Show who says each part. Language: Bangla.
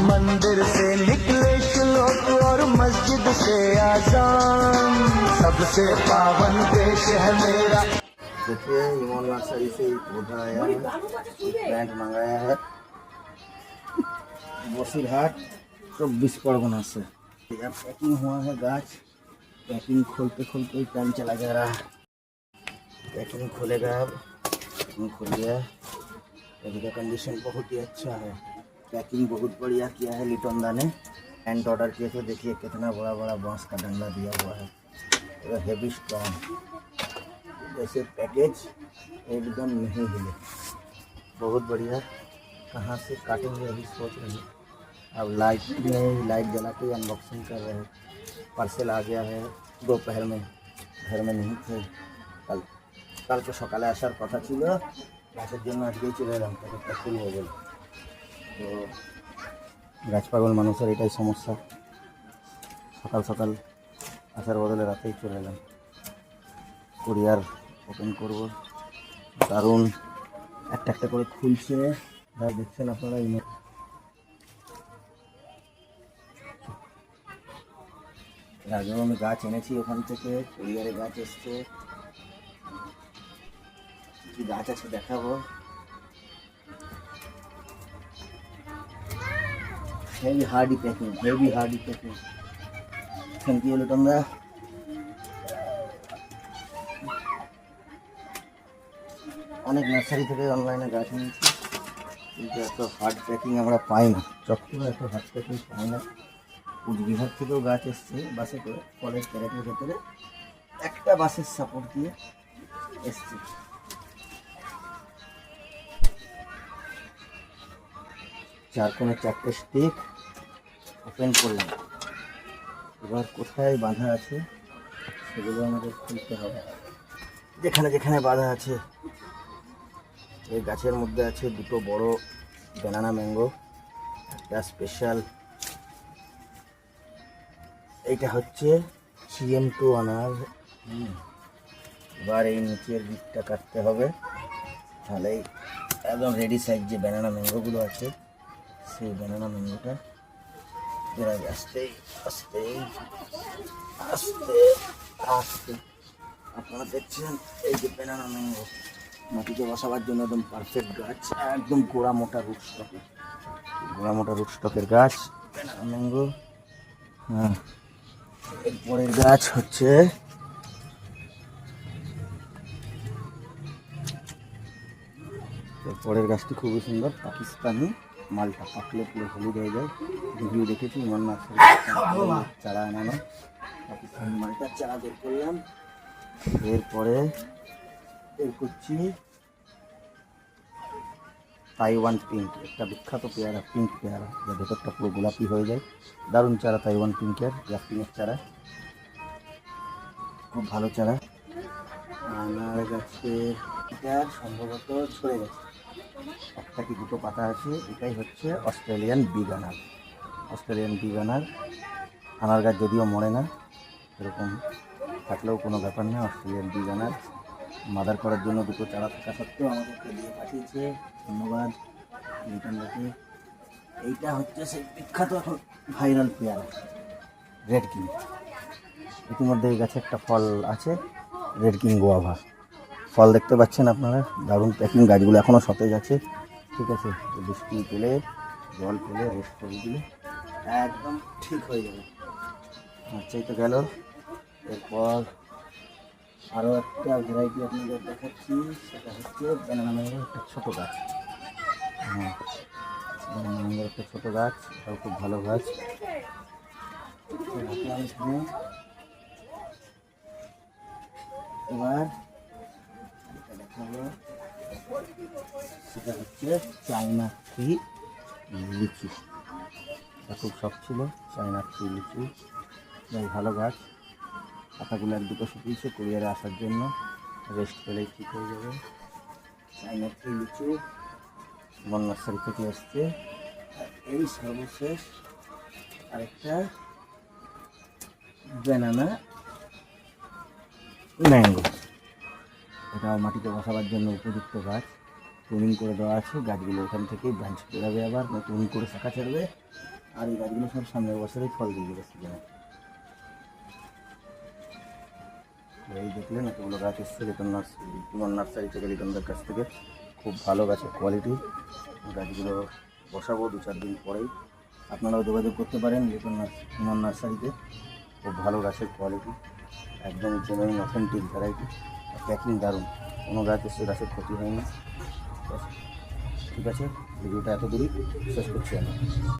Speaker 1: मंदिर से निकले श्लोक और मस्जिद से आजान, सबसे पावन देश है मेरा।
Speaker 2: देखिए इमोन नर्सरी से एक पौधा आया है, प्लांट मंगाया है बसीरहाट 24 परगना से। पैकिंग हुआ है गाछ, पैकिंग खोलते खोलते ही टाइम चला जा रहा है। पैकिंग खोलेगा अब, पैकिंग खुल गया। अभी का कंडीशन बहुत ही अच्छा है, पैकिंग बहुत बढ़िया किया है लिटन दा ने। हैंड ऑर्डर किए थे, देखिए कितना बड़ा बड़ा बांस का डंडा दिया हुआ है, पूरा हेवी स्ट्रॉन्ग। जैसे पैकेज एकदम नहीं हिले, बहुत बढ़िया। कहाँ से काटेंगे अभी सोच रहे हैं। अब लाइट जला के अनबॉक्सिंग कर रहे हैं। पार्सल आ गया है दोपहर में, घर में नहीं थे। कल तो सकाले आसार कथा छिलो, गाছের জন্য আজকেই চলে এলাম, প্যাকেটটা খুলবো বলে। তো গাছ পাগল মানুষের এটাই সমস্যা, সকাল সকাল আসার বদলে রাতেই চলে এলাম। কুরিয়ার ওপেন করব, দারুণ একটা একটা করে খুলছে, দেখছেন আপনারা। আগেও আমি গাছ এনেছি ওখান থেকে, কুরিয়ারে গাছ এসছে। কি গাছ আছে দেখাবো। Heavy hardy packing, heavy hardy packing. Thank you Liton দা। অনেক নার্সারি থেকে অনলাইনে গাছ নিয়েছি, কিন্তু এত হার্ড প্যাকিং আমরা পাই না, চট্টগ্রামে এত হার্ড প্যাকিং পাই না। কুচবিহার থেকেও গাছ এসছে বাসে করে, ফলের ক্যারেটের ভেতরে একটা বাসের সাপোর্ট দিয়ে এসছে। চার কোণে 4টে স্টিক ওপেন করলাম। এবার কোথায় বাঁধা আছে সেগুলো আমাদের খুলতে হবে। যেখানে যেখানে বাঁধা আছে, এই গাছের মধ্যে আছে দুটো বড় ব্যানানা ম্যাঙ্গো, একটা স্পেশাল, এইটা হচ্ছে CM2 আনার। এবার এই নিচের দিকটা কাটতে হবে, তাহলেই একদম রেডি সাইজ যে ব্যানানা ম্যাঙ্গোগুলো আছে সেই ব্যানানা ম্যাঙ্গোটা বেরাবে। আস্তে আস্তে আস্তে আস্তে আপনারা দেখছেন এই যে ব্যানানা ম্যাঙ্গো মাটিতে বসাবার জন্য একদম পারফেক্ট গাছ, একদম গোড়া মোটা রুট স্টকের গাছ ব্যানানা ম্যাঙ্গো। হ্যাঁ, এরপরের গাছ হচ্ছে পরের গাছটি খুবই সুন্দর, পাকিস্তানি মালটা, পাকলে পুরো হলুদ হয়ে যায়। রিভিউ দেখেছি ইমন নার্সারি চারা আনানো, পাকিস্তানি মালটার চারা বের করলাম। এরপরে বের করছি তাইওয়ান পিঙ্ক, একটা বিখ্যাত পেয়ারা, পিঙ্ক পেয়ারা, যার ভেতরটা পুরো গোলাপি হয়ে যায়। দারুণ চারা তাইওয়ান পিঙ্কের, গ্রাফটিংয়ের চারা, খুব ভালো চারা। আনার গাছের এটার সম্ভবত ছড়ে গেছে, একটা কি দুটো পাতা আছে। এটাই হচ্ছে অস্ট্রেলিয়ান বিগ আনার। আনার গাছ যদিও মরে না, এরকম থাকলেও কোনো ব্যাপার না। অস্ট্রেলিয়ান বিগ আনার মাদার করার জন্য দুটো চারা থাকা সত্ত্বেও আমাদেরকে দিয়ে পাঠিয়েছে, ধন্যবাদ লিটনদাকে। এইটা হচ্ছে সেই বিখ্যাত এখন ভাইরাল পেয়ারা রেড কিং। ইতিমধ্যে এই গাছে একটা ফল আছে, রেড কিং গোয়াভা, ফল দেখতে পাচ্ছেন আপনারা। দারুণ প্যাকিং, গাছগুলো এখনও সতেজ আছে, ঠিক আছে। বৃষ্টি পেলে, জল পেলে, রেস্ট করে দিলে একদম ঠিক হয়ে যাবে। আচ্ছা, এই তো গেল। এরপর আরও একটা ভ্যারাইটি আপনাদের দেখাচ্ছি, সেটা হচ্ছে ব্যানানা ম্যাঙ্গোর একটা ছোটো গাছ। হ্যাঁ, ব্যানানা ম্যাঙ্গোর একটা ছোটো গাছ, এটাও খুব ভালো গাছ। এখানে এবার দেখাবো, সেটা হচ্ছে চায়না ট্রি লিচু। এটা খুব শখ ছিল, চায়না ট্রি লিচু, বেশ ভালো গাছ। পাতাগুলো এক দুটো শুকিয়েছে, কুরিয়ারে আসার জন্য, রেস্ট পেলেই ঠিক হয়ে যাবে। চায়না ট্রি লিচু ইমন নার্সারি থেকে এসছে। এই সর্বশেষ আরেকটা ব্যানানা ম্যাঙ্গো, এটাও মাটিতে বসাবার জন্য উপযুক্ত গাছ। প্রুনিং করে দেওয়া আছে। গাছগুলো এখান থেকে ব্রাঞ্চ বেরাবে, আবার নতুন করে শাখা ছাড়বে, আর এই গাছগুলো সব সামনের বছরেই ফল দিয়ে দেবে সিজনে। এই দেখলেন এতগুলো গাছ এসছে রিতন নার্সারি থেকে, রিতনদের কাছ থেকে। খুব ভালো গাছের কোয়ালিটি। গাছগুলো বসাবো 2-4 দিন পরেই। আপনারাও যোগাযোগ করতে পারেন রিতন নার্সারিতে। খুব ভালো গাছের কোয়ালিটি, একদম জেনুইন অথেন্টিক ভ্যারাইটি। প্যাকিং দারুণ, কোনো গাছ এসে গাছের ক্ষতি হয়নি। ঠিক আছে, ভিডিওটা এত দূরই শেষ করছি আমি।